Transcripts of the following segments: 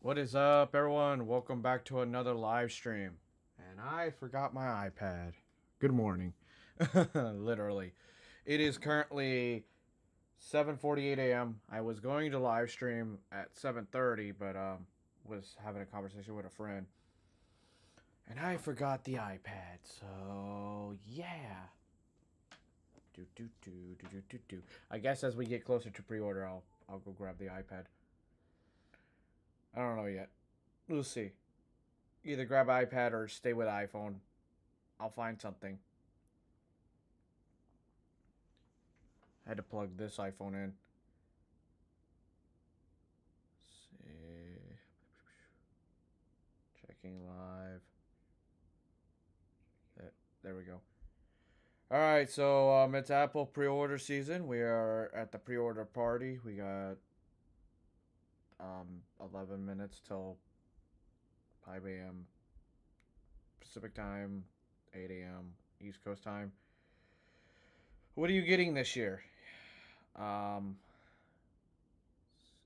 What is up, everyone? Welcome back to another live stream. And I forgot my iPad. Good morning. Literally. It is currently 7:48 a.m. I was going to live stream at 7:30, but was having a conversation with a friend. And I forgot the iPad. So, yeah. Do. I guess as we get closer to pre-order, I'll go grab the iPad. I don't know yet. We'll see. Either grab iPad or stay with iPhone. I'll find something. I had to plug this iPhone in. Let's see. Checking live. There we go. All right, so it's Apple pre-order season. We are at the pre-order party. We got 11 minutes till 5 a.m. Pacific time, 8 a.m. East Coast time. What are you getting this year? Um,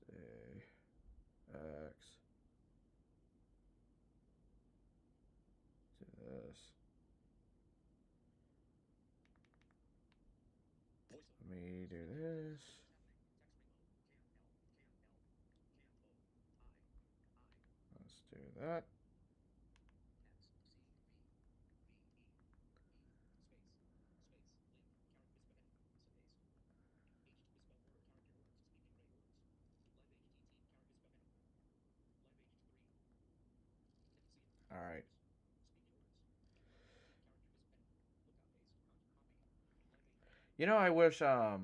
say X to this. Let me do this. Let's do that. All right. I wish there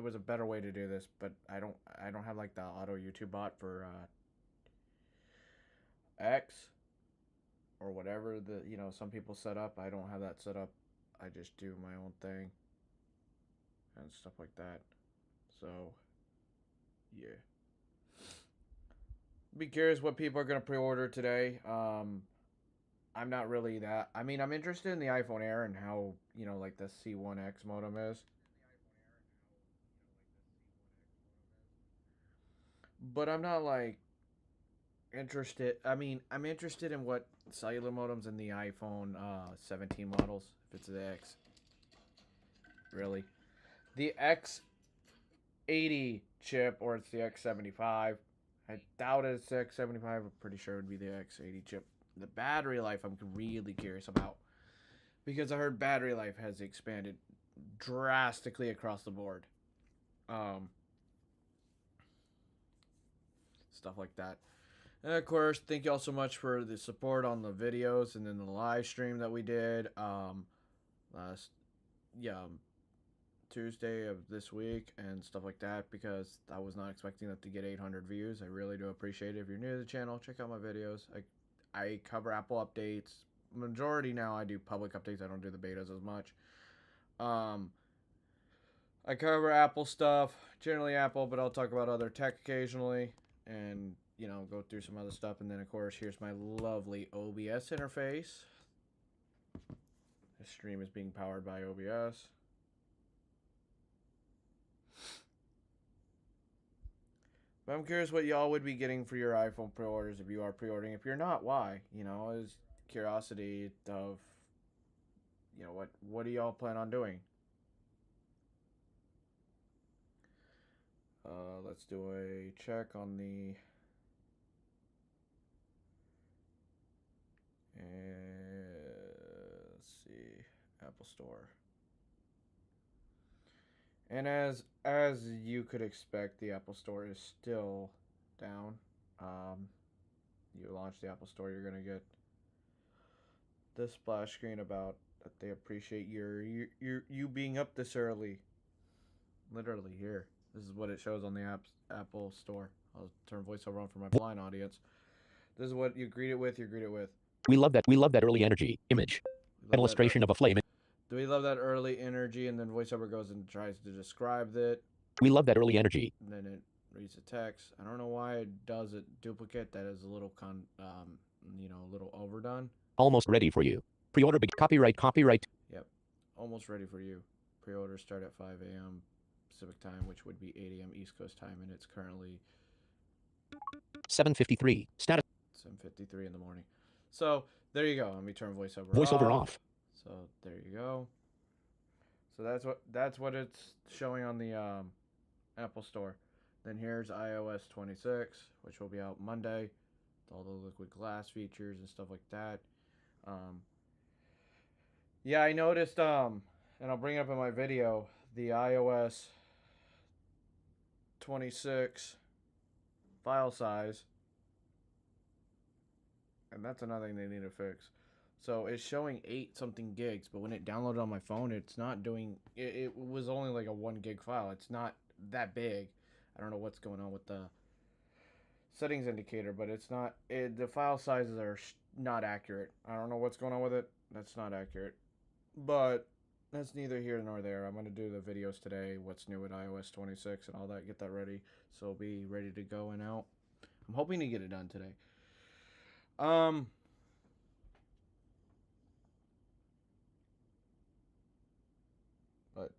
was a better way to do this, but I don't have like the auto YouTube bot for X or whatever the some people set up. I don't have that set up. I just do my own thing and stuff like that. So, yeah. Be curious what people are going to pre-order today. I'm not really that. I mean, I'm interested in the iPhone Air and how, like the C1X modem is. But I'm not like interested. I mean, I'm interested in what cellular modems in the iPhone 17 models. If it's the X, really, the X80 chip or it's the X75. I doubt it's the X75. I'm pretty sure it would be the X80 chip. The battery life, I'm really curious about because I heard battery life has expanded drastically across the board. Um, Stuff like that. And of course, thank you all so much for the support on the videos and then the live stream that we did last yeah Tuesday of this week and stuff like that because I was not expecting that to get 800 views. I really do appreciate it. If you're new to the channel, check out my videos. I cover Apple updates. Majority now I do public updates. I don't do the betas as much. Um, I cover Apple stuff, generally Apple, but I'll talk about other tech occasionally and, go through some other stuff. And then, of course, here's my lovely OBS interface. This stream is being powered by OBS. But I'm curious what y'all would be getting for your iPhone pre-orders if you are pre-ordering. If you're not, why? Is curiosity of, what do y'all plan on doing? Let's do a check on the let's see, Apple Store. And as you could expect, the Apple Store is still down. You launch the Apple Store, you're gonna get this splash screen about that they appreciate you being up this early. Literally here. This is what it shows on the Apple Store. I'll turn voiceover on for my blind audience. This is what you greet it with. You greet it with. We love that. We love that early energy image. An illustration of a flame. Do we love that early energy? And then voiceover goes and tries to describe it. We love that early energy. And then it reads the text. I don't know why it does it duplicate. That is a little a little overdone. Almost ready for you. Pre-order copyright. Yep, almost ready for you. Pre-order start at 5 a.m. Pacific time, which would be 8 a.m. East Coast time, and it's currently 7:53. Status. 7:53 in the morning. So there you go. Let me turn Voiceover off. So there you go. So that's what it's showing on the Apple Store. Then here's iOS 26, which will be out Monday, with all the liquid glass features and stuff like that. Um, yeah, I noticed. And I'll bring it up in my video. The iOS 26 file size, and that's another thing they need to fix. So it's showing 8 something gigs, but when it downloaded on my phone, it's not doing. It was only like a 1 gig file. It's not that big. I don't know what's going on with the settings indicator, but it's not. The file sizes are not accurate. I don't know what's going on with it. That's not accurate, but that's neither here nor there. I'm gonna do the videos today. What's new with iOS 26 and all that. Get that ready, so it'll be ready to go and out. I'm hoping to get it done today. But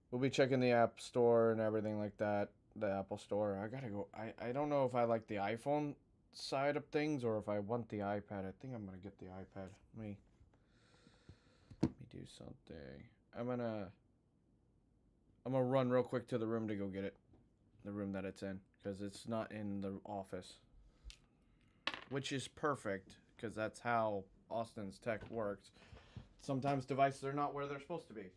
we'll be checking the App Store and everything like that. The Apple Store. I gotta go. I don't know if I like the iPhone side of things or if I want the iPad. I think I'm gonna get the iPad. Let me do something. I'm gonna run real quick to the room to go get it. The room that it's in, because it's not in the office, which is perfect because that's how Austin's tech works. Sometimes devices are not where they're supposed to be.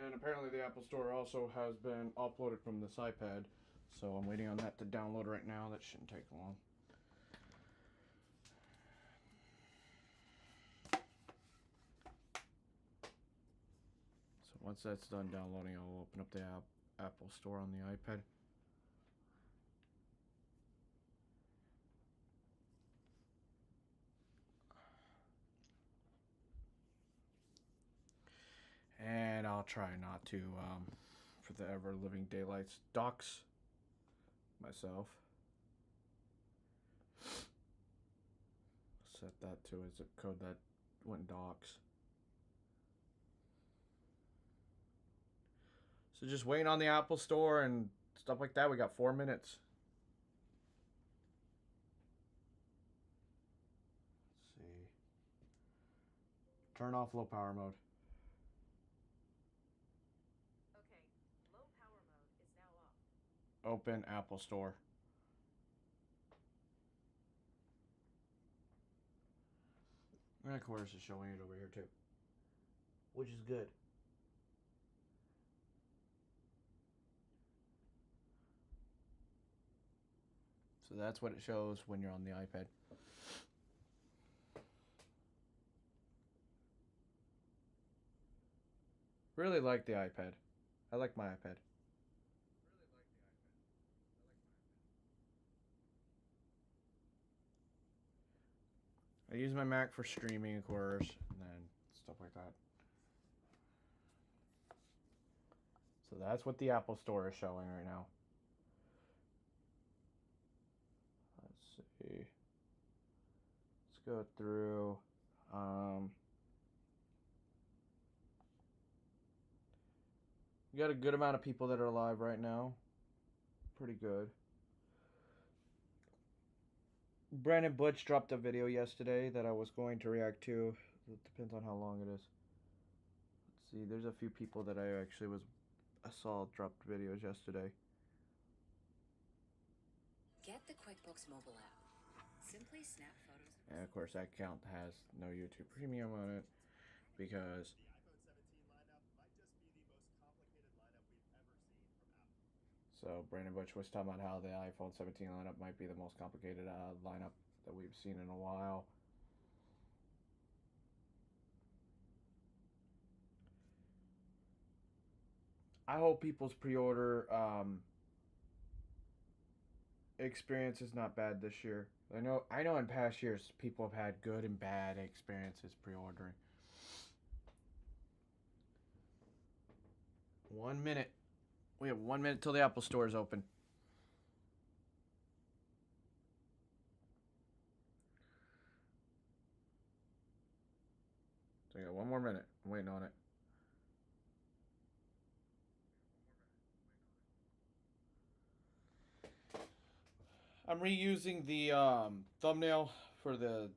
And apparently the Apple Store also has been uploaded from this iPad, so I'm waiting on that to download right now. That shouldn't take long. So once that's done downloading, I'll open up the Apple Store on the iPad. And I'll try not to, for the ever living daylights, dox myself. Set that to a zip code that went dox. So just waiting on the Apple Store and stuff like that. We got 4 minutes. Let's see. Turn off low power mode. Okay, low power mode is now off. Open Apple Store. And of course, it's showing it over here too, which is good. So that's what it shows when you're on the iPad. Really like the iPad. I like my iPad. I use my Mac for streaming, of course, and then stuff like that. So that's what the Apple Store is showing right now. Let's see. Let's go through. We got a good amount of people that are live right now. Pretty good. Brandon Butch dropped a video yesterday that I was going to react to. It depends on how long it is. Let's see. There's a few people that I saw dropped videos yesterday. Get the QuickBooks mobile app. Simply snap photos. And of course, that account has no YouTube Premium on it because so Brandon Butch was talking about how the iPhone 17 lineup might be the most complicated lineup that we've seen in a while. I hope people's pre-order experience is not bad this year. I know in past years people have had good and bad experiences pre-ordering. 1 minute. We have 1 minute till the Apple Store is open. So we got 1 more minute. I'm waiting on it. I'm reusing the thumbnail for the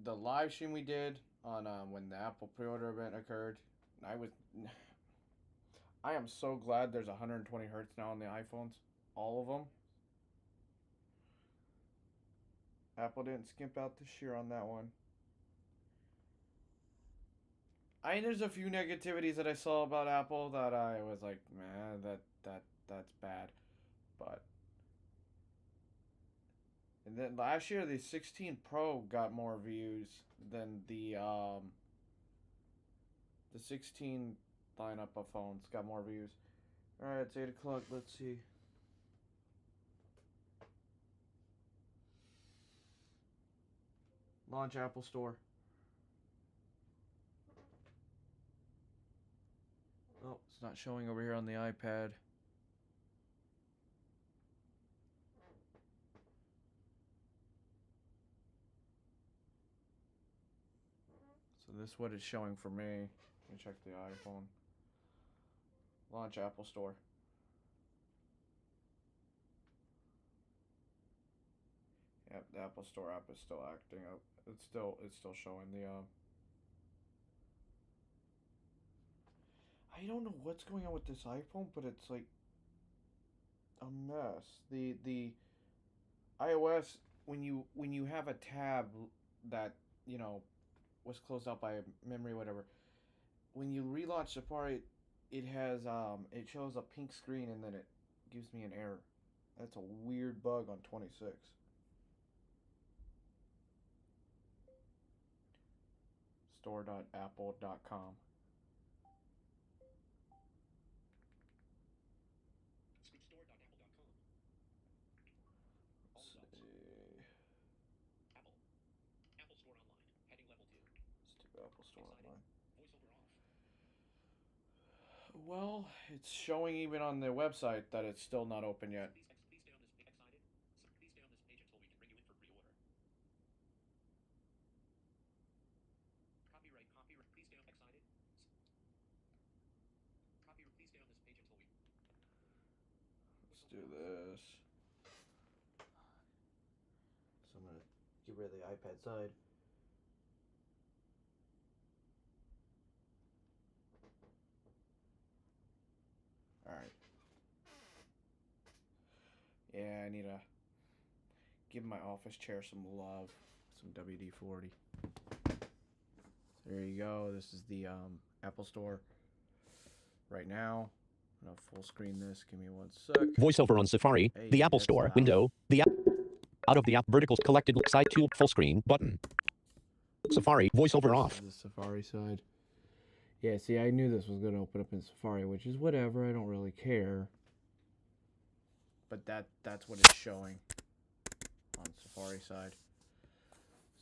live stream we did on when the Apple pre-order event occurred. I am so glad there's 120 hertz now on the iPhones, all of them. Apple didn't skimp out this year on that one. There's a few negativities that I saw about Apple that I was like, man, that's bad. But and then last year the 16 Pro got more views than the 16 lineup of phones got more views. All right, it's 8 o'clock. Let's see. Launch Apple Store. Oh, it's not showing over here on the iPad. So this is what it's showing for me. Let me check the iPhone. Launch Apple Store. Yep, the Apple Store app is still acting up. It's still showing the I don't know what's going on with this iPhone, but it's like a mess. The iOS when you have a tab that, you know, was closed out by memory or whatever, when you relaunch Safari, it has it shows a pink screen and then it gives me an error. That's a weird bug on 26. Store.apple.com. Let's see. Let's do Apple Store Online. Well, it's showing even on the website that it's still not open yet. Let's do this. So I'm gonna get rid of the iPad side. Alright. Yeah, I need to give my office chair some love. Some WD-40. There you go. This is the Apple Store right now. I'm gonna full screen this. Give me 1 sec. VoiceOver on Safari, Hey, the Apple that's Store loud. window, the out of the app vertical collected side to full screen button. Safari, VoiceOver off. This is the Safari side. Yeah, see, I knew this was going to open up in Safari, which is whatever. I don't really care. But that's what it's showing on Safari side.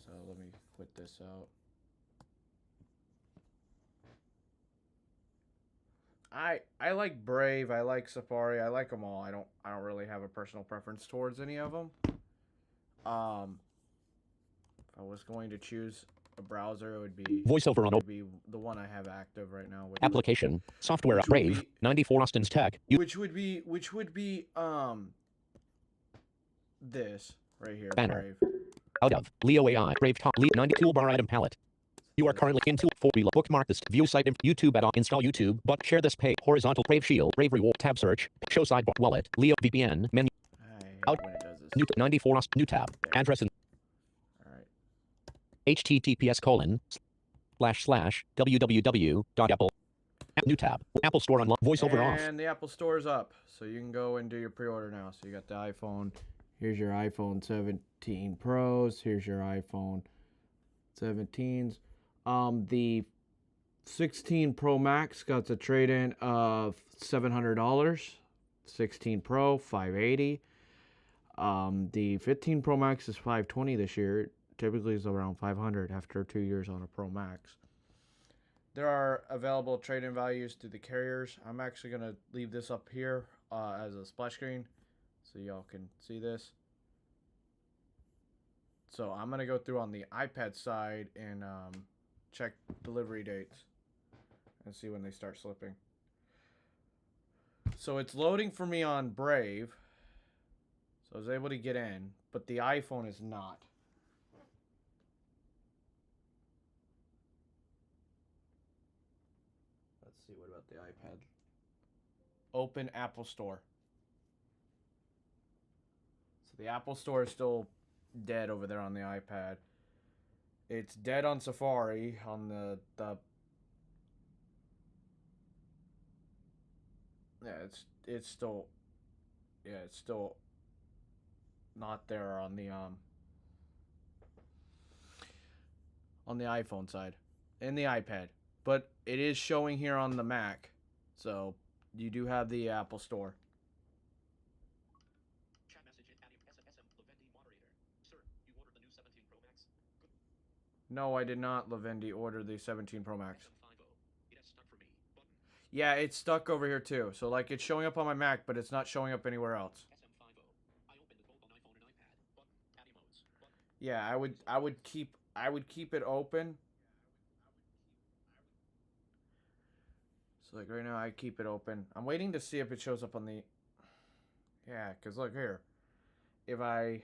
So let me quit this out. I like Brave. I like Safari. I like them all. I don't really have a personal preference towards any of them. If I was going to choose a browser, it would be VoiceOver on be the one I have active right now. application, software, which would Brave, be- 94 Austin's Tech. Which would be this right here. Banner. Brave. Out of Leo AI, Brave top, 90 toolbar item palette. You are currently into 40 bookmark this view site YouTube add-on install YouTube, but share this page horizontal Brave Shield, Brave Reward tab search, show sidebar wallet, Leo VPN menu. I hate Out. when it does this. New 94 new tab address and All right. https://www.apple new tab Apple Store online VoiceOver off. And the Apple Store's up, so you can go and do your pre-order now. So you got the iPhone. Here's your iPhone 17 Pros. Here's your iPhone 17s. The 16 Pro Max got a trade-in of $700. 16 Pro, $580. The 15 Pro Max is $520 this year. Typically is around $500 after 2 years on a Pro Max. There are available trade-in values to the carriers. I'm actually going to leave this up here as a splash screen so y'all can see this. So I'm going to go through on the iPad side and check delivery dates and see when they start slipping. So it's loading for me on Brave. So I was able to get in, but the iPhone is not. Let's see, what about the iPad? Open Apple Store. So the Apple Store is still dead over there on the iPad. It's dead on Safari on the yeah, it's still not there on the iPhone side and the iPad, but it is showing here on the Mac. So you do have the Apple Store. Chat message SM Lavendi moderator. Sir, you ordered the new 17 Pro Max? Good. No, I did not, Lavendi, order the 17 Pro Max. SM50. It has stuck for me. Button. Yeah, it's stuck over here too. So like it's showing up on my Mac, but it's not showing up anywhere else. SM50. I opened it both on iPhone and iPad. Button. Add emotes. Button. Yeah, I would keep it open. So like right now I keep it open. I'm waiting to see if it shows up on the yeah, cuz look here. If I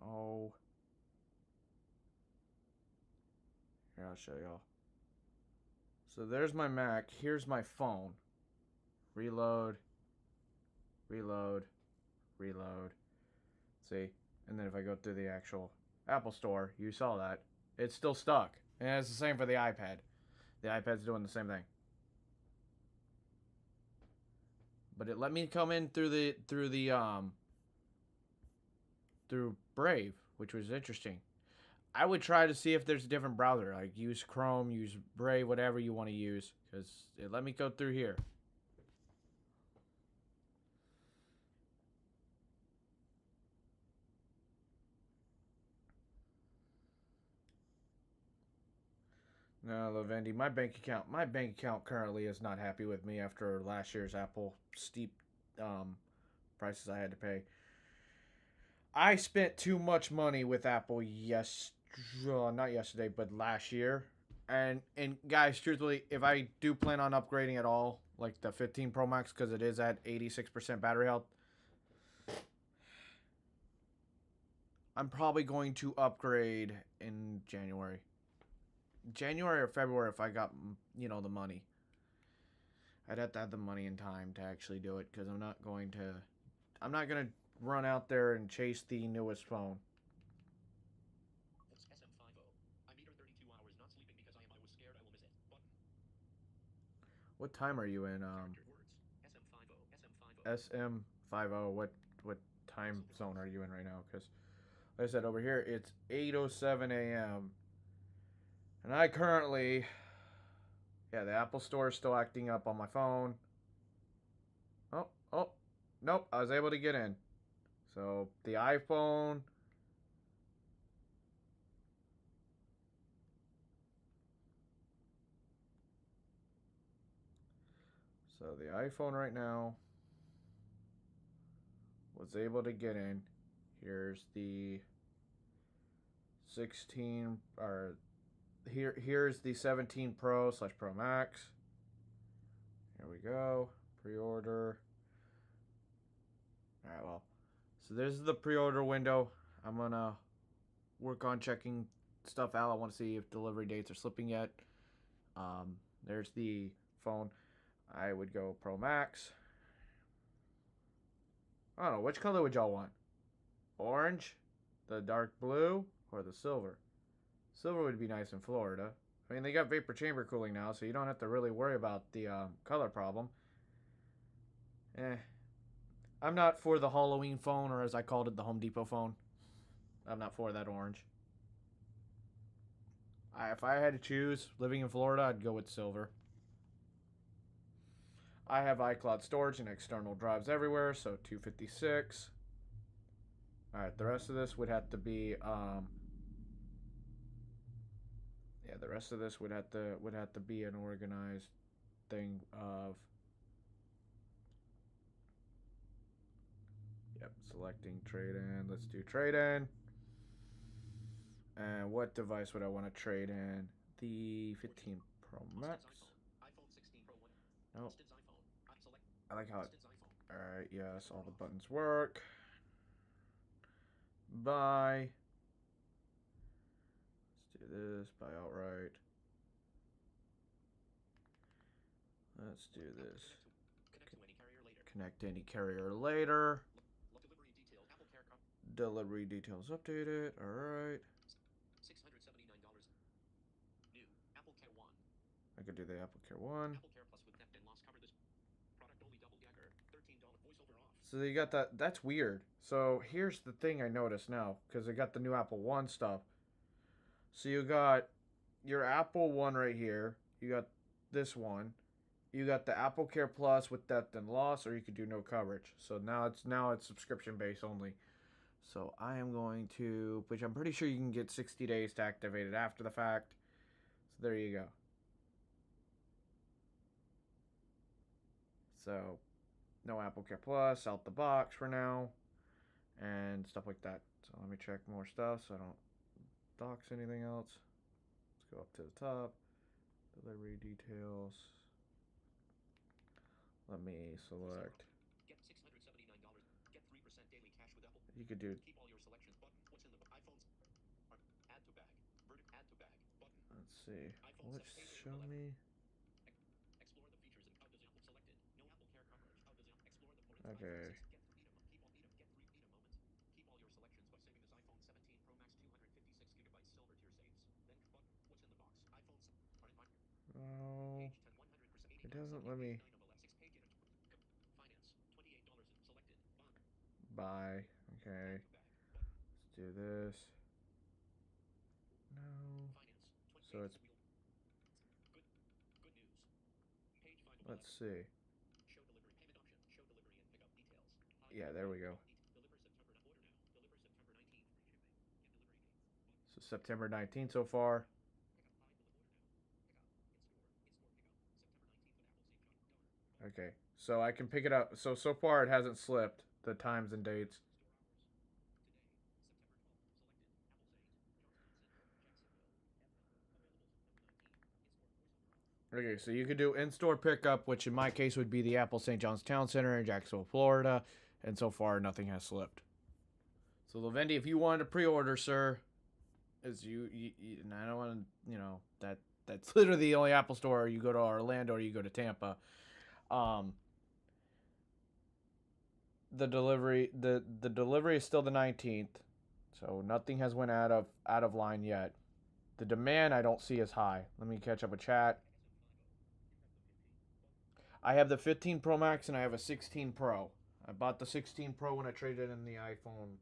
oh here, I'll show y'all. So there's my Mac, here's my phone. Reload. Reload. Reload. See? And then if I go through the actual Apple Store, you saw that. It's still stuck. And it's the same for the iPad. The iPad's doing the same thing. But it let me come in through Brave, which was interesting. I would try to see if there's a different browser, like use Chrome, use Brave, whatever you want to use, because it let me go through here. No, Lavendi, my bank account currently is not happy with me after last year's Apple steep prices I had to pay. I spent too much money with Apple not yesterday, but last year. And guys, truthfully, if I do plan on upgrading at all, like the 15 Pro Max, because it is at 86% battery health, I'm probably going to upgrade in January or February if I got, you know, the money. I'd have to have the money and time to actually do it, because I'm not going to run out there and chase the newest phone. It's SM50. I'm here 32 hours not sleeping because I was scared I will miss it. Button. What time are you in? Character words. SM50. SM50. What time zone are you in right now? Because like I said, over here it's 8:07 a.m. and I currently, yeah, the Apple Store is still acting up on my phone. Oh, nope, I was able to get in. So the iPhone. So the iPhone right now was able to get in. Here's the 16 or here's the 17 Pro / Pro Max. Here we go. Pre-order. Alright, well. So this is the pre-order window. I'm gonna work on checking stuff out. I want to see if delivery dates are slipping yet. There's the phone. I would go Pro Max. I don't know, which color would y'all want? Orange, the dark blue, or the silver? Silver would be nice in Florida. I mean, they got vapor chamber cooling now, so you don't have to really worry about the color problem. I'm not for the Halloween phone, or as I called it, the Home Depot phone. I'm not for that orange. If I had to choose living in Florida, I'd go with silver. I have iCloud storage and external drives everywhere, so 256. All right, the rest of this would have to be yeah, the rest of this would have to be an organized thing of yep, selecting trade in. Let's do trade in. And what device would I want to trade in? The 15 Pro Max. Nope. I like how it. Alright, yes, all the buttons work. Buy. Let's do this. Buy outright. Let's do this. Connect to any carrier later. Delivery details updated. Alright. I could do the Apple Care 1. So you got that. That's weird. So here's the thing I noticed now, because I got the new Apple One stuff. So you got your Apple One right here. You got this one. You got the Apple Care Plus with death and loss, or you could do no coverage. So now it's subscription based only. So I am going to, which I'm pretty sure you can get 60 days to activate it after the fact. So there you go. So no Apple Care Plus out the box for now, and stuff like that. So let me check more stuff so I don't dox anything else. Let's go up to the top. Delivery details. Let me select. You could do. Let's see. Let's show me. Okay. Oh, it doesn't let me buy. Okay. Let's do this. No. So it's. Let's see. Yeah, there we go. So September 19th so far. Okay. So I can pick it up. So far it hasn't slipped the times and dates. Okay, so you could do in-store pickup, which in my case would be the Apple St. John's Town Center in Jacksonville, Florida, and so far nothing has slipped. So Lavendi, if you wanted to pre-order, sir, is you and I don't want to, that's literally the only Apple store. You go to Orlando or you go to Tampa. The delivery is still the 19th, so nothing has went out of line yet. The demand I don't see as high. Let me catch up with chat. I have the 15 Pro Max and I have a 16 Pro. I bought the 16 Pro when I traded in the iPhone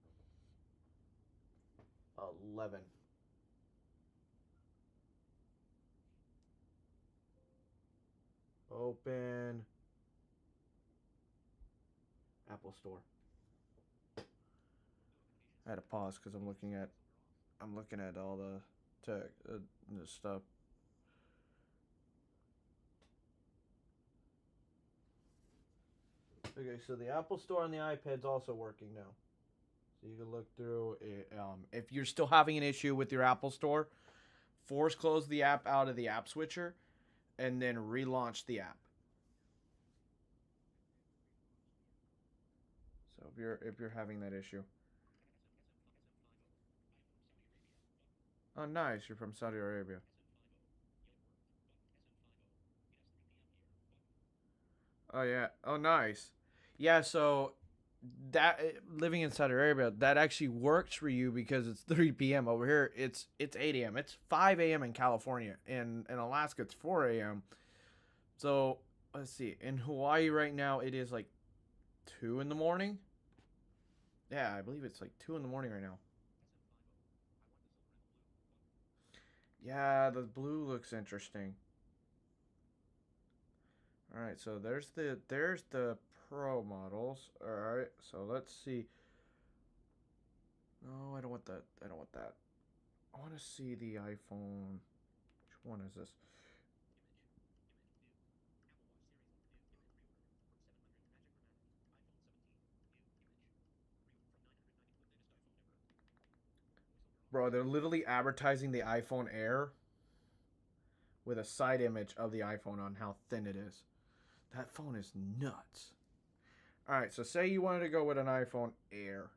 11. Open Apple Store. I had to pause because I'm looking at all the stuff. Okay, so the Apple Store on the iPad's also working now. So you can look through it. If you're still having an issue with your Apple Store, force close the app out of the app switcher, and then relaunch the app. So if you're having that issue. Oh, nice. You're from Saudi Arabia. Oh yeah. Oh, nice. Yeah. So that living in Saudi Arabia, that actually works for you because it's 3 p.m. over here. It's 8 a.m. It's 5 a.m. in California. In Alaska, it's 4 a.m. So let's see. In Hawaii right now, it is like 2 in the morning. Yeah, I believe it's like 2 in the morning right now. Yeah, the blue looks interesting. All right, so there's the Pro models. All right, so let's see. No, I don't want that. I don't want that. I want to see the iPhone. Which one is this? Bro, they're literally advertising the iPhone Air with a side image of the iPhone on how thin it is. That phone is nuts. All right, so say you wanted to go with an iPhone Air.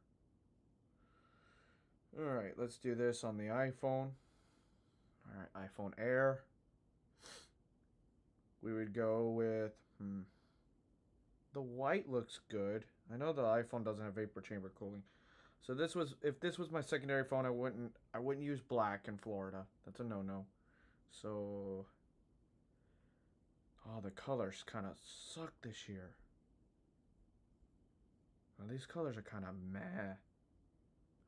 All right, let's do this on the iPhone. All right, iPhone Air. We would go with the white looks good. I know the iPhone doesn't have vapor chamber cooling. So this was if this was my secondary phone, I wouldn't use black in Florida. That's a no-no. So oh, the colors kind of suck this year. Well, these colors are kind of meh.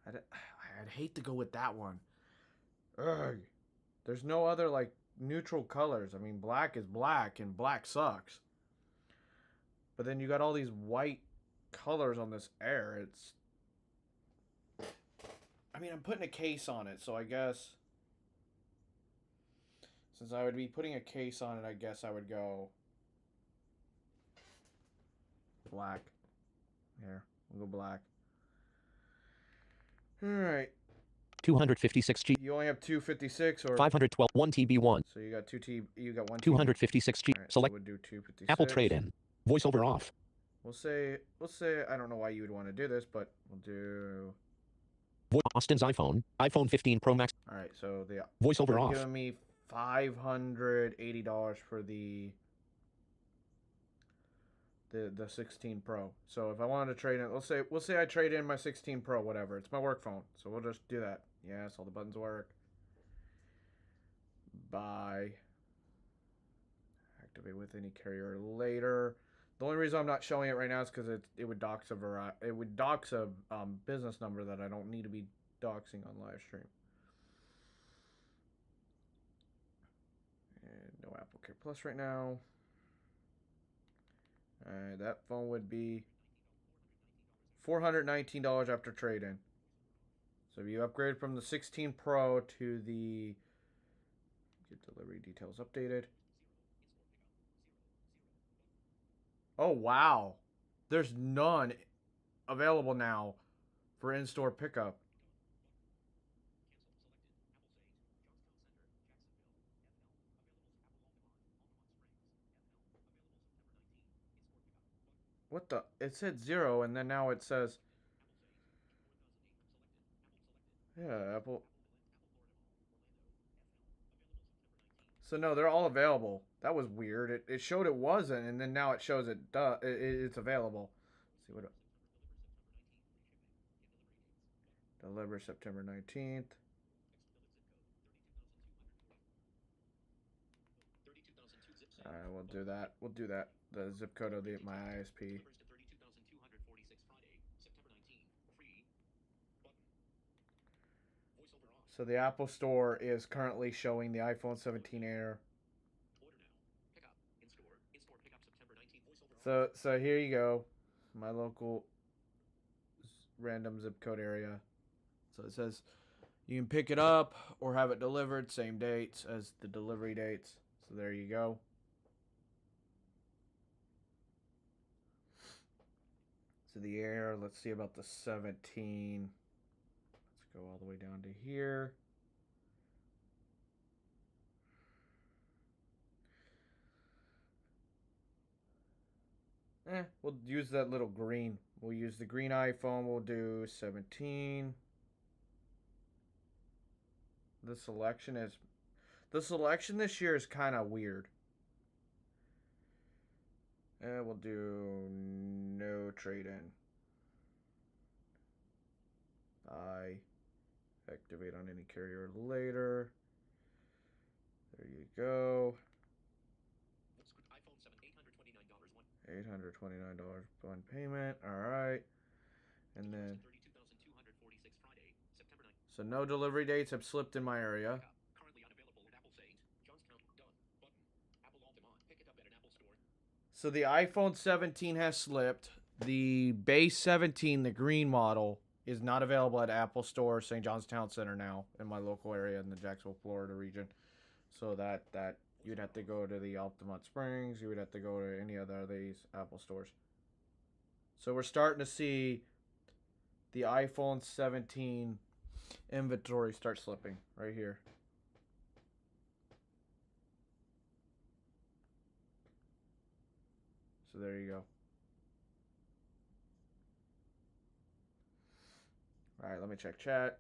I'd hate to go with that one. Ugh. There's no other like neutral colors. I mean, black is black and black sucks. But then you got all these white colors on this Air. It's I mean, I'm putting a case on it, so I guess since I would be putting a case on it, I guess I would go black. Here, we'll go black. All right. 256 G. You only have 256 or 512 1 TB1. so you got 2 T. You got 1 TB. 256 G. Right, Select so we'll do 256. Apple trade-in. Voiceover off. We'll say I don't know why you would want to do this, but we'll do Austin's iPhone 15 Pro Max. all right. So the Voiceover they're off. giving me $580 for the 16 Pro. So if I wanted to trade in, we'll say I trade in my 16 Pro, whatever. It's my work phone, so we'll just do that. Yes, all the buttons work. Buy. Activate with any carrier later. The only reason I'm not showing it right now is because it would dox a business number that I don't need to be doxing on live stream. And no Apple Care Plus right now. That phone would be $419 after trade-in. So if you upgrade from the 16 Pro to the get delivery details updated. Oh wow, there's none available now for in-store pickup. What the? It said 0 and then now it says yeah, Apple. So no, they're all available. That was weird. It showed it wasn't, and then now it shows it's available. Let's see what. Deliver September 19th. All right, we'll do that. We'll do that. The zip code of my ISP. So the Apple Store is currently showing the iPhone 17 Air. So here you go, my local random zip code area. So it says you can pick it up or have it delivered, same dates as the delivery dates. So there you go. So the Air, let's see about the 17. Let's go all the way down to here. We'll use that little green. We'll use the green iPhone. We'll do 17. The selection this year is kind of weird. And we'll do no trade-in. Buy. Activate on any carrier later. There you go. $829 one payment. All right. And then so no delivery dates have slipped in my area. So the iPhone 17 has slipped. The base 17, the green model, is not available at Apple Store, St. John's Town Center now in my local area in the Jacksonville, Florida region. So that you'd have to go to the Altamont Springs. You would have to go to any other of these Apple stores. So we're starting to see the iPhone 17 inventory start slipping right here. So there you go. All right, let me check chat.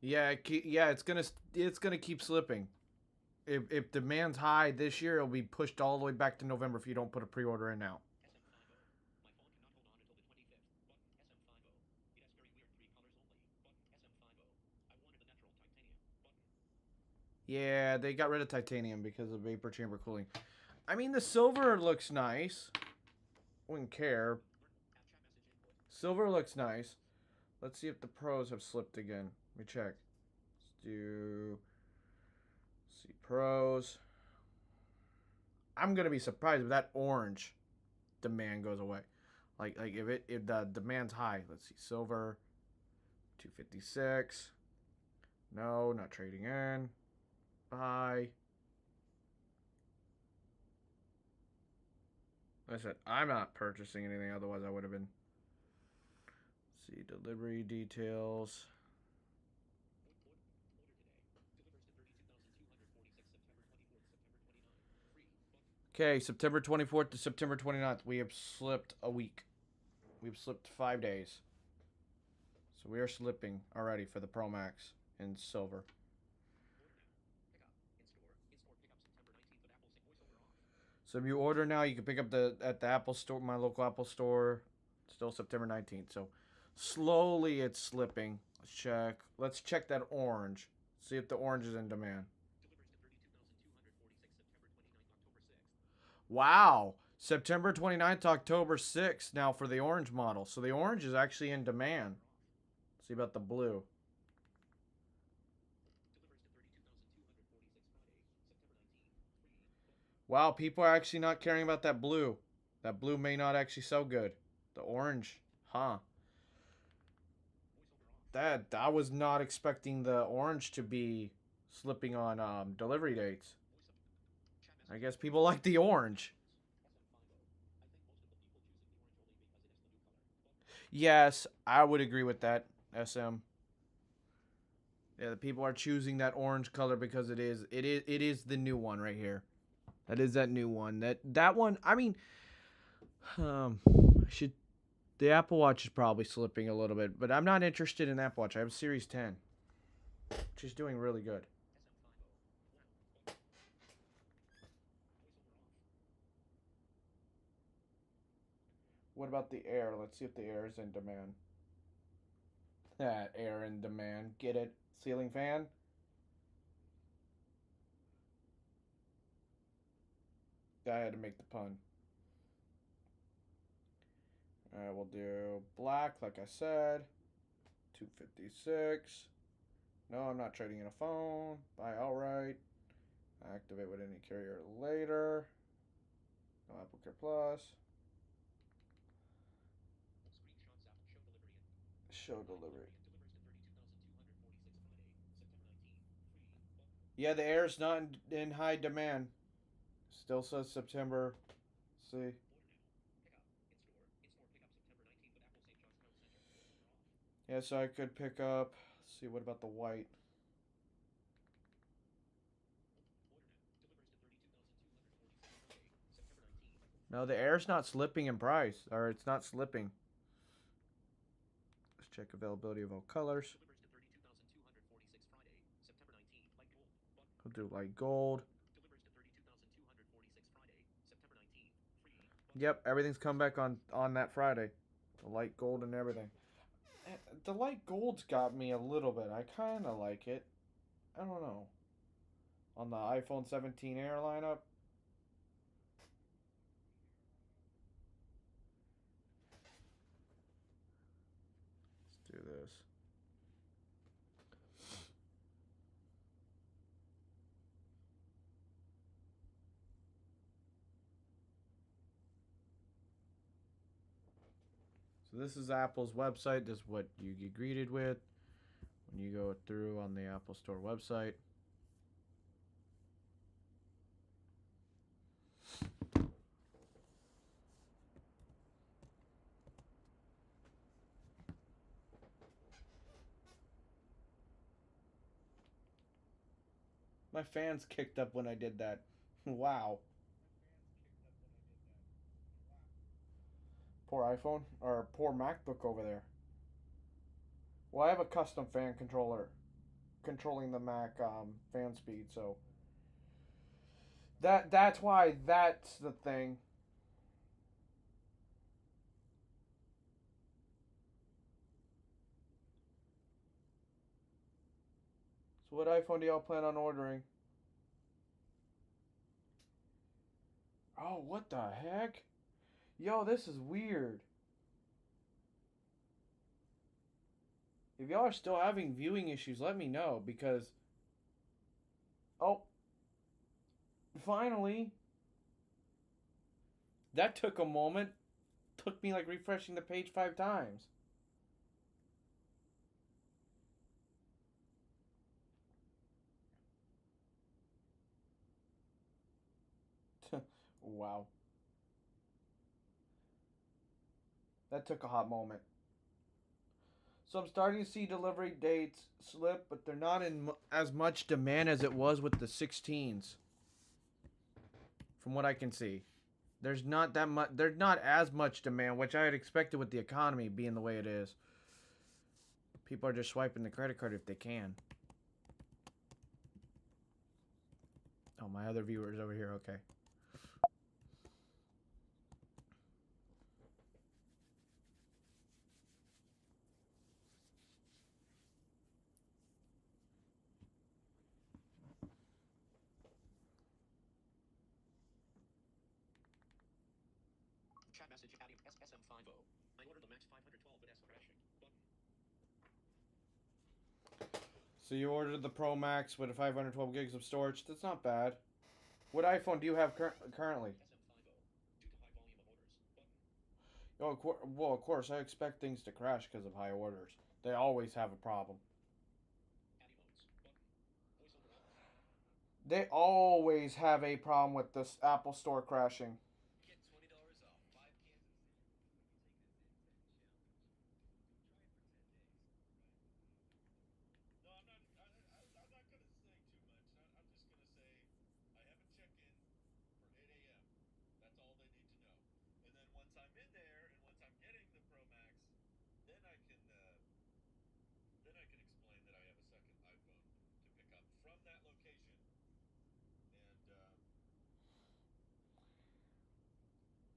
Yeah, it's gonna keep slipping. If demand's high this year, it'll be pushed all the way back to November if you don't put a pre-order in now. Yeah, they got rid of titanium because of vapor chamber cooling. I mean, the silver looks nice. Wouldn't care. Silver looks nice. Let's see if the pros have slipped again. Let me check. Let's see pros. I'm gonna be surprised if that orange demand goes away. Like if the demand's high. Let's see silver. 256. No, not trading in. Buy. Like I said, I'm not purchasing anything, otherwise I would have been. Let's see, delivery details. Okay, September 24th to September 29th. We have slipped a week. We've slipped 5 days. So we are slipping already for the Pro Max in silver. So if you order now, you can pick up at the Apple Store, my local Apple Store, still September 19th. So slowly it's slipping. Let's check. Let's check that orange. See if the orange is in demand. Wow. September 29th to October 6th now for the orange model. So the orange is actually in demand. Let's see about the blue. Wow, people are actually not caring about that blue. That blue may not actually sell good. The orange, huh? That I was not expecting the orange to be slipping on delivery dates. I guess people like the orange. Yes, I would agree with that, SM. Yeah, the people are choosing that orange color because it is the new one right here. That is that new one. That one, I mean, should the Apple Watch is probably slipping a little bit, but I'm not interested in Apple Watch. I have a Series 10, which is doing really good. What about the Air? Let's see if the Air is in demand. That Air in demand. Get it? Ceiling fan? I had to make the pun. Alright, we'll do black, like I said. 256. No, I'm not trading in a phone. Buy outright. Activate with any carrier later. No Apple Care Plus. Show delivery. Yeah, the Air's not in high demand. Still says September. See. Yeah, so I could pick up. Let's see, what about the white? No, the Air's not slipping in price. Or it's not slipping. Let's check availability of all colors. We'll do light gold. Yep, everything's come back on that Friday. The light gold and everything. The light gold's got me a little bit. I kind of like it. I don't know. On the iPhone 17 Air lineup. Let's do is. So this is Apple's website. This is what you get greeted with when you go through on the Apple Store website. My fans kicked up when I did that. Wow. Poor iPhone or poor MacBook over there. Well, I have a custom fan controller controlling the Mac fan speed, so that's why that's the thing. So what iPhone do y'all plan on ordering? Oh, what the heck? Yo, this is weird. If y'all are still having viewing issues, let me know because oh, finally. That took a moment. Took me like refreshing the page 5 times. Wow. That took a hot moment. So I'm starting to see delivery dates slip, but they're not in as much demand as it was with the 16s. From what I can see, there's not that much. There's not as much demand, which I had expected with the economy being the way it is. People are just swiping the credit card if they can. Oh, my other viewers over here. Okay. Chat message adding SM50. I ordered the Max 512 but S crashing. Button. So you ordered the Pro Max with a 512 gigs of storage. That's not bad. What iPhone do you have currently? SM50. Due to high volume of orders. Button. Oh, well, of course, I expect things to crash because of high orders. They always have a problem. Animodes. Button. Voiceover off. They always have a problem with this Apple Store crashing. Get $20 off 5 Kansas City when you take the Zen challenge. Try it for 10 days. No, I'm not. I'm not gonna say too much. I'm just gonna say I have a check-in for 8 a.m. That's all they need to know. And then once I'm in there and once I'm getting the Pro Max, then I can explain that I have a second iPhone to pick up from that location. And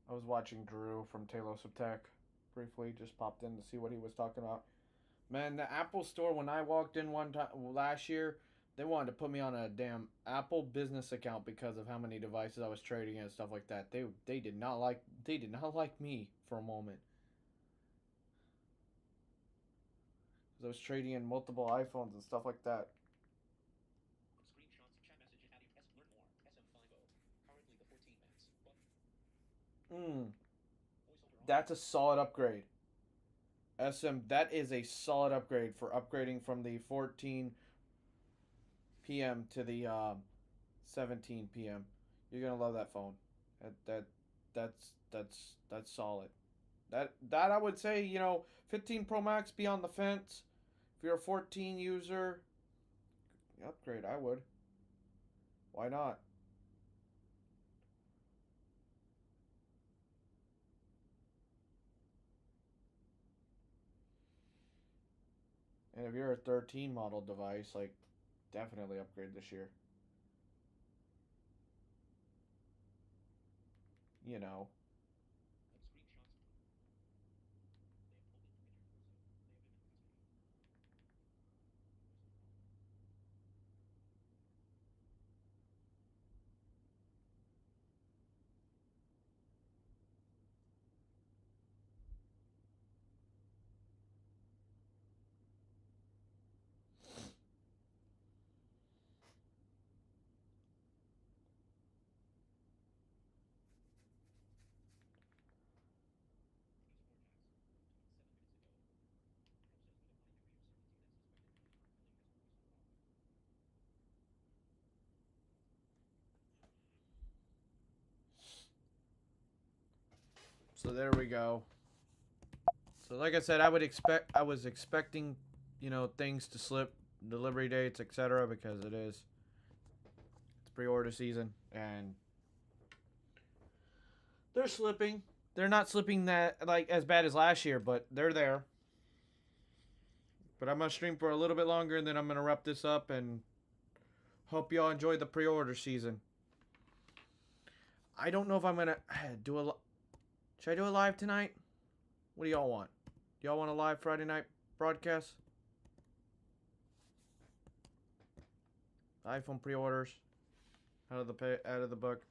I was watching Drew from Talos of Tech briefly, just popped in to see what he was talking about. Man, the Apple Store, when I walked in one time last year, they wanted to put me on a damn Apple business account because of how many devices I was trading and stuff like that. They did not like me for a moment. Because I was trading in multiple iPhones and stuff like that. Screenshots. Chat message adding learn more. SM50. Currently the 14 Max. Button. Mmm. Voiceover off. That's a solid upgrade. That is a solid upgrade for upgrading from the 14 p.m. to the 17 p.m. You're gonna love that phone. That's solid. That I would say, 15 Pro Max be on the fence. If you're a 14 user, upgrade. I would. Why not? And if you're a 13 model device, like, definitely upgrade this year. You know. Screenshots. They have pulled in your torso. They have been in custody. Voiceover off. So there we go. So like I said, I was expecting, you know, things to slip, delivery dates, etc. because it's pre-order season, and they're slipping. They're not slipping that like as bad as last year, but they're there. But I'm gonna stream for a little bit longer, and then I'm gonna wrap this up and hope y'all enjoy the pre-order season. I don't know if I'm gonna do a. Should I do a live tonight? What do y'all want? Do y'all want a live Friday night broadcast? iPhone pre-orders out of the book.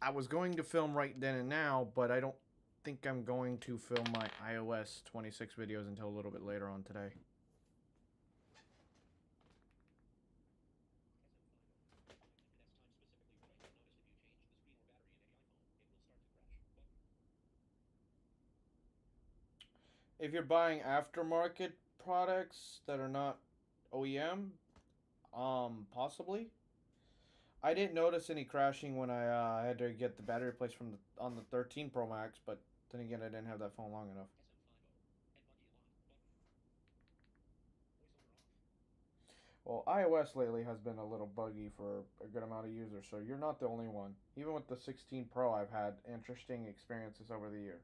I was going to film right then and now, but I don't think I'm going to film my iOS 26 videos until a little bit later on today. If you're buying aftermarket products that are not OEM, possibly. I didn't notice any crashing when I had to get the battery replaced from on the 13 Pro Max, but then again, I didn't have that phone long enough. Well, iOS lately has been a little buggy for a good amount of users, so you're not the only one. Even with the 16 Pro, I've had interesting experiences over the year.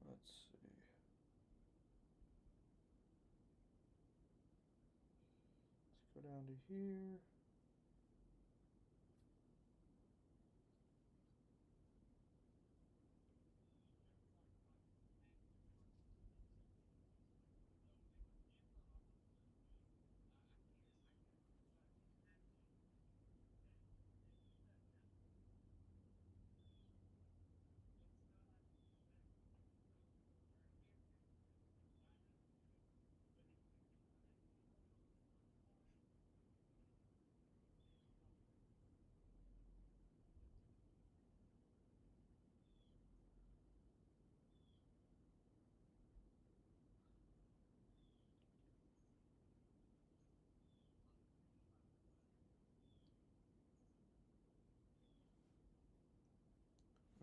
Let's see. Let's go down to here.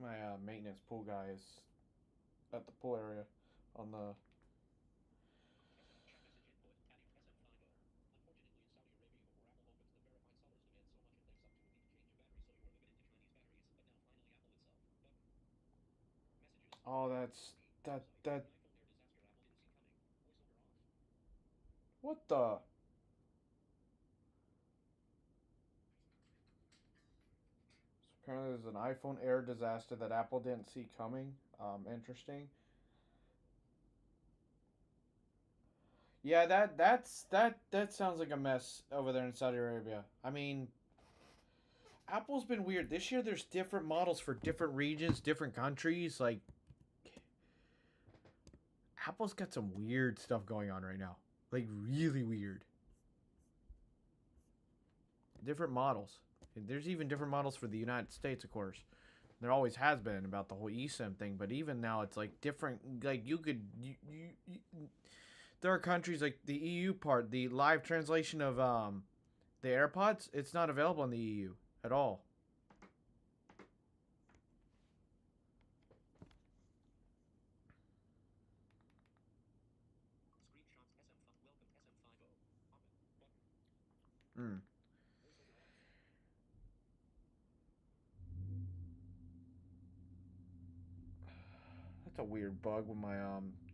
My maintenance pool guy is at the pool area on the. Oh, that. What the? So apparently, there's an iPhone Air disaster that Apple didn't see coming. Interesting. Yeah, that sounds like a mess over there in Saudi Arabia. I mean, Apple's been weird. This year there's different models for different regions, different countries. Like Apple's got some weird stuff going on right now. Like really weird. Different models. And there's even different models for the United States, of course. There always has been about the whole eSIM thing, but even now it's like different. Like you could, there are countries like the EU part, the live translation of the AirPods. It's not available in the EU at all. Hmm. That's a weird bug with my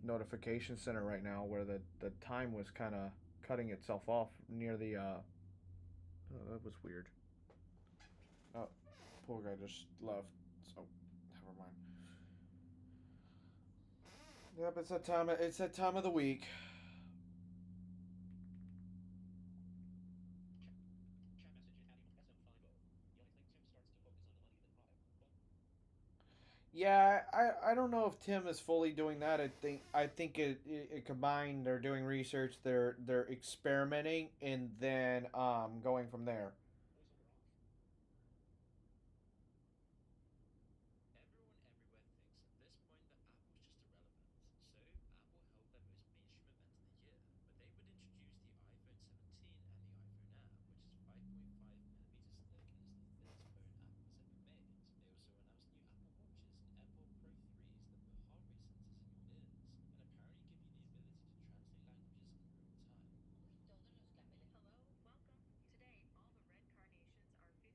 notification center right now, where the time was kind of cutting itself off near the. Oh, that was weird. Oh, poor guy just left. So, never mind. Yep, it's that time. It's that time of the week. Yeah, I don't know if Tim is fully doing that. I think it combined. They're doing research. They're experimenting and then going from there. Everyone everywhere thinks at this point that Apple's just irrelevant, so Apple held their most mainstream event of the year, but they would introduce the iPhone 17 and the iPhone Air, which is 5.5 millimeters thick and is the thinnest phone Apple has ever made. They also announced new Apple Watches and AirPod Pro 3s that put heart rate sensors in your ears, and apparently give you the ability to translate languages in real time. Hello, welcome. Today, all the red carnations are 50% off. But if you're thinking, wow, that sounds a lot like every Apple event for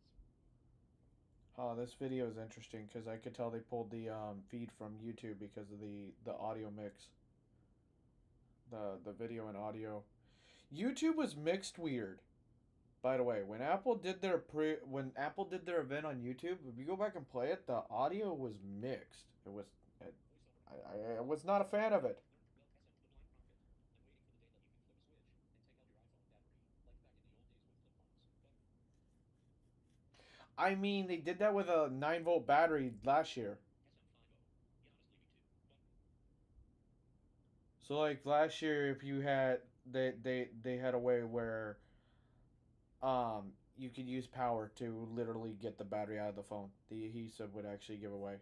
the past 5 years, Oh, this video is interesting because I could tell they pulled the feed from YouTube because of the audio mix, the video and audio. YouTube was mixed weird. By the way, when Apple did their event on YouTube, if you go back and play it, the audio was mixed. It, I was not a fan of it. I mean, they did that with a 9-volt battery last year. So like last year, if you had they had a way where you could use power to literally get the battery out of the phone. The adhesive would actually give away.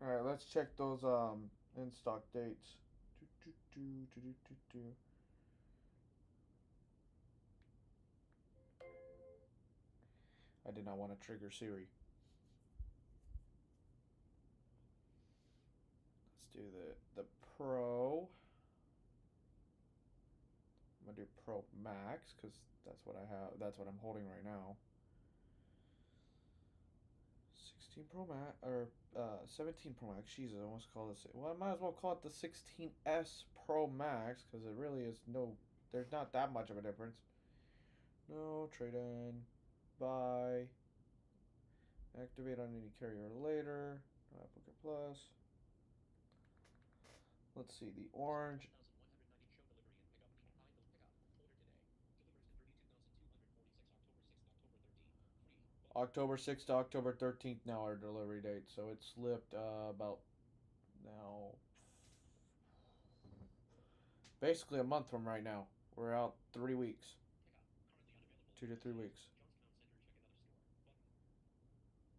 All right, let's check those in stock dates. Do, do, do, do, do, do. I did not want to trigger Siri. Let's do the Pro. I'm gonna do Pro Max because that's what I have. That's what I'm holding right now. 16 Pro Max or 17 Pro Max. Jesus, I almost call this. Well, I might as well call it the 16s Pro Max because it really is no. There's not that much of a difference. No trade in. Buy. Activate on any carrier later. No applicant plus. Let's see the orange. October 6th to October 13th now our delivery date. So it slipped about now basically a month from right now. We're out 3 weeks. 2 to 3 weeks.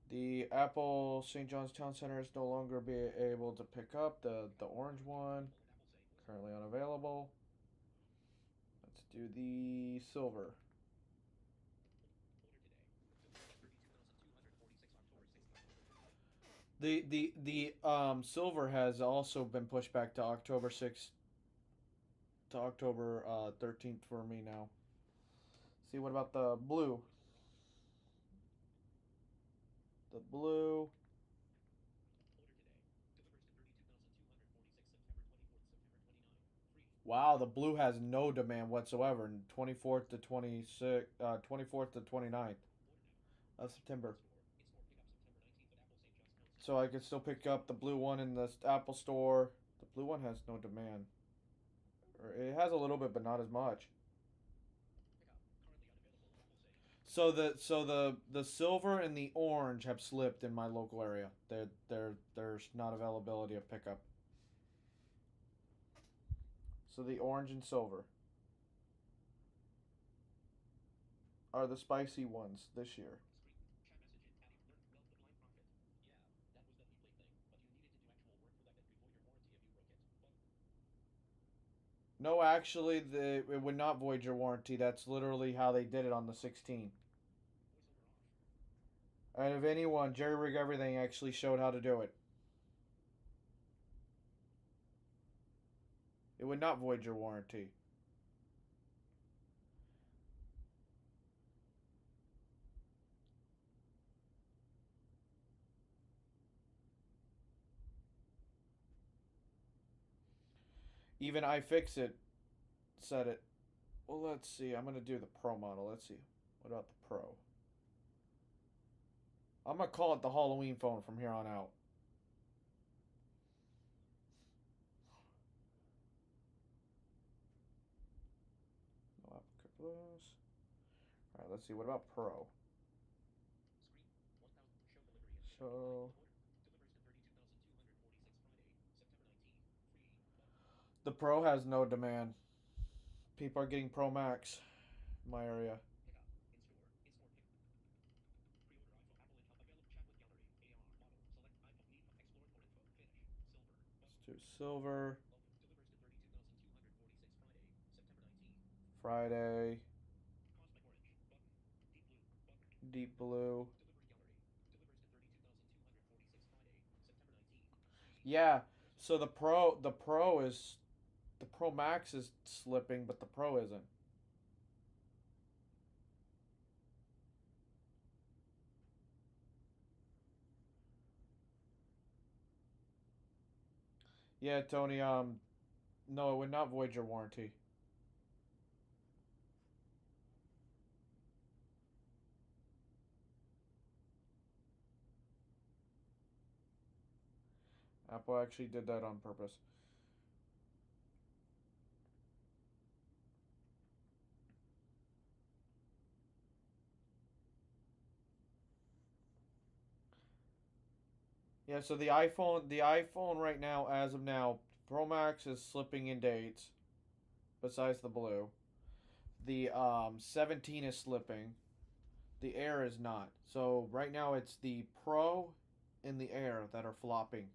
The Apple St. John's Town Center is no longer be able to pick up the orange one. Currently unavailable. Let's do the silver. The silver has also been pushed back to October 6th to October 13th for me now. See, what about the blue? The blue. Wow, the blue has no demand whatsoever. 24th to 26th, 24th to 29th of September. So I can still pick up the blue one in the Apple Store. The blue one has no demand. Or it has a little bit, but not as much. So the silver and the orange have slipped in my local area. There's not availability of pickup. So the orange and silver are the spicy ones this year. No, actually, it would not void your warranty. That's literally how they did it on the 16. And if anyone, Jerry Rig Everything actually showed how to do it. It would not void your warranty. Even iFixit set it. Well, let's see. I'm gonna do the Pro model. Let's see. What about the Pro? I'm gonna call it the Halloween phone from here on out. No applicable. All right. Let's see. What about Pro? So the Pro has no demand. People are getting Pro Max in my area. Let's do silver. Friday. Deep blue. Yeah. So the Pro Max is slipping, but the Pro isn't. Yeah, Tony. No, it would not void your warranty. Apple actually did that on purpose. Yeah, so the iPhone right now, as of now, Pro Max is slipping in dates. Besides the blue, the 17 is slipping. The Air is not. So right now it's the Pro and the Air that are flopping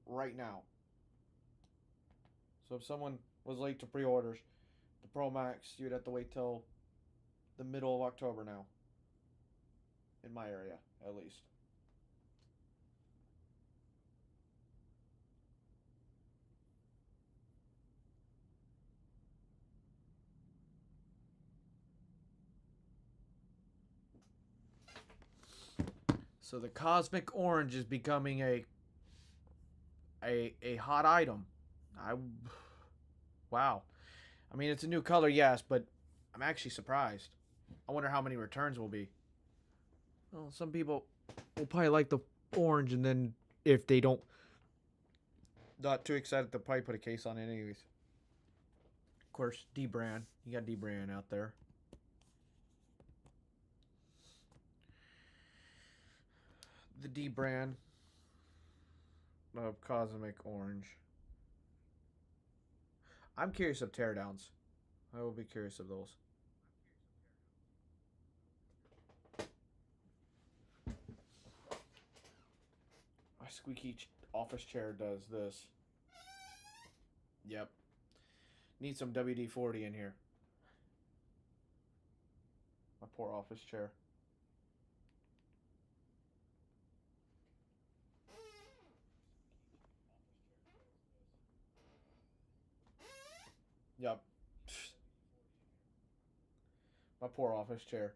right now. So if someone was late to pre-orders, the Pro Max, you'd have to wait till the middle of October now. In my area, at least. So the cosmic orange is becoming a hot item. I wow. I mean, it's a new color, yes, but I'm actually surprised. I wonder how many returns will be. Well, some people will probably like the orange, and then if they don't, not too excited, they'll probably put a case on it anyways. Of course, D brand. You got D brand out there. The D brand of Cosmic Orange. I'm curious of teardowns. I will be curious of those. My squeaky office chair does this. Yep. Need some WD-40 in here. My poor office chair. Yep. My poor office chair.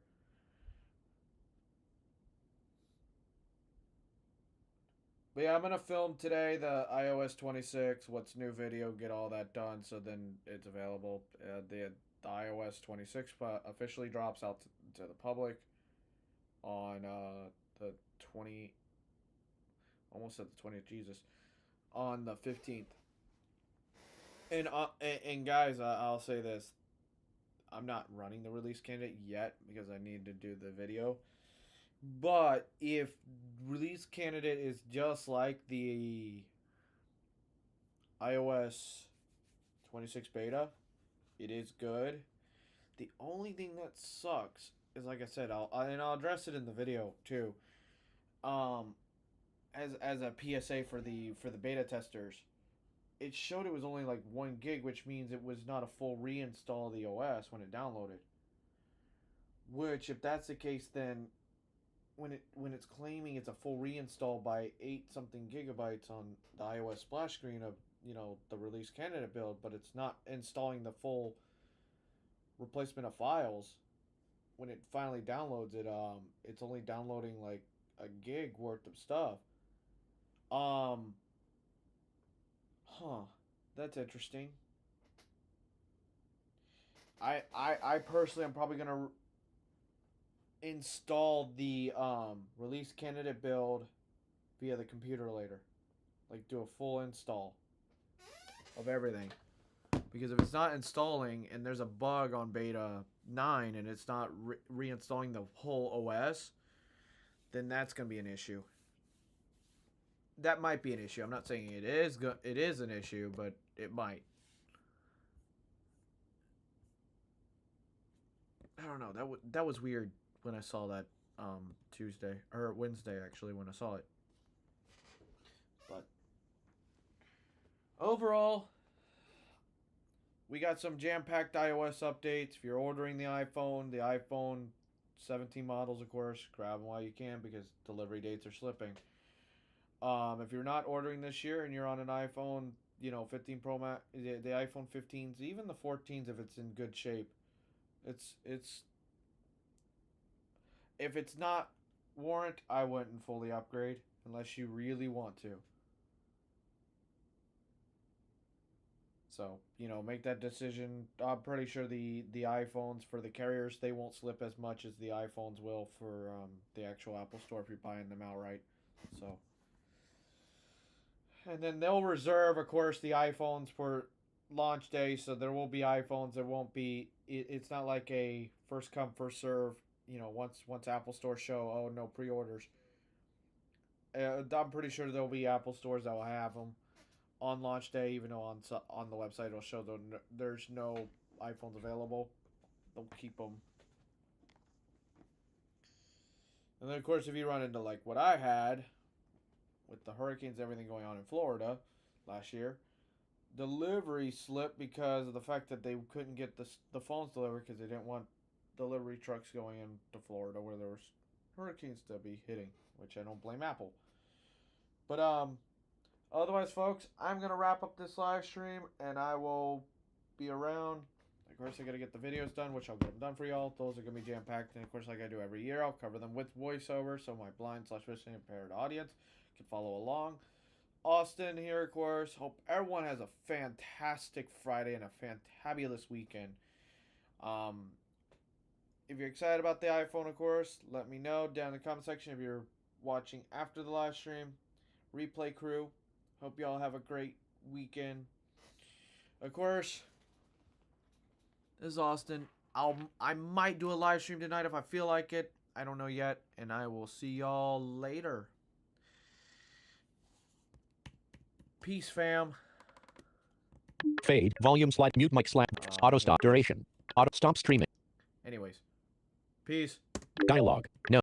But yeah, I'm gonna film today the iOS 26, what's new video, get all that done, so then it's available. The iOS 26 officially drops out to the public on the 20, almost at the 20th, Jesus, on the 15th. And guys, I'll say this: I'm not running the release candidate yet because I need to do the video. But if release candidate is just like the iOS 26 beta, it is good. The only thing that sucks is, like I said, I'll address it in the video too. Um, as a PSA for the beta testers, it showed it was only like 1 gig, which means it was not a full reinstall of the OS when it downloaded. Which, if that's the case, then when it's claiming it's a full reinstall by 8 something gigabytes on the iOS splash screen of the release candidate build, but it's not installing the full replacement of files. When it finally downloads it, it's only downloading like a gig worth of stuff. Um, huh, that's interesting. I personally am probably gonna install the release candidate build via the computer later. Like do a full install of everything. Because if it's not installing and there's a bug on beta 9 and it's not reinstalling the whole OS, then that's going to be an issue. That might be an issue. I'm not saying it is an issue, but it might. I don't know. That was weird when I saw that Tuesday or Wednesday actually when I saw it. But overall, we got some jam-packed iOS updates. If you're ordering the iPhone 17 models, of course, grab them while you can because delivery dates are slipping. If you're not ordering this year and you're on an iPhone, 15 Pro Max, the iPhone 15s, even the 14s, if it's in good shape, it's if it's not warrant, I wouldn't fully upgrade unless you really want to. So, make that decision. I'm pretty sure the iPhones for the carriers, they won't slip as much as the iPhones will for the actual Apple Store if you're buying them outright. So, and then they'll reserve, of course, the iPhones for launch day. So there will be iPhones. There won't be. It's not like a first come first serve. Once Apple Store show, oh no pre-orders. I'm pretty sure there'll be Apple stores that will have them on launch day, even though on the website it'll show there's no iPhones available. They'll keep them. And then of course, if you run into like what I had with the hurricanes, everything going on in Florida last year, delivery slipped because of the fact that they couldn't get the phones delivered because they didn't want delivery trucks going into Florida where there was hurricanes to be hitting, which I don't blame Apple. But otherwise, folks, I'm going to wrap up this live stream, and I will be around. Of course, I got to get the videos done, which I'll get them done for y'all. Those are going to be jam-packed, and of course, like I do every year, I'll cover them with voiceover, so my blind/visually impaired audience can follow along. Austin here, of course. Hope everyone has a fantastic Friday and a fantabulous weekend. If you're excited about the iPhone, of course, let me know down in the comment section. If you're watching after the live stream, replay crew, hope y'all have a great weekend. Of course, this is Austin. I might do a live stream tonight if I feel like it. I don't know yet, and I will see y'all later. Peace, fam. Fade, volume slide, mute mic slap, auto stop duration, auto stop streaming, Anyways, peace. dialogue, no.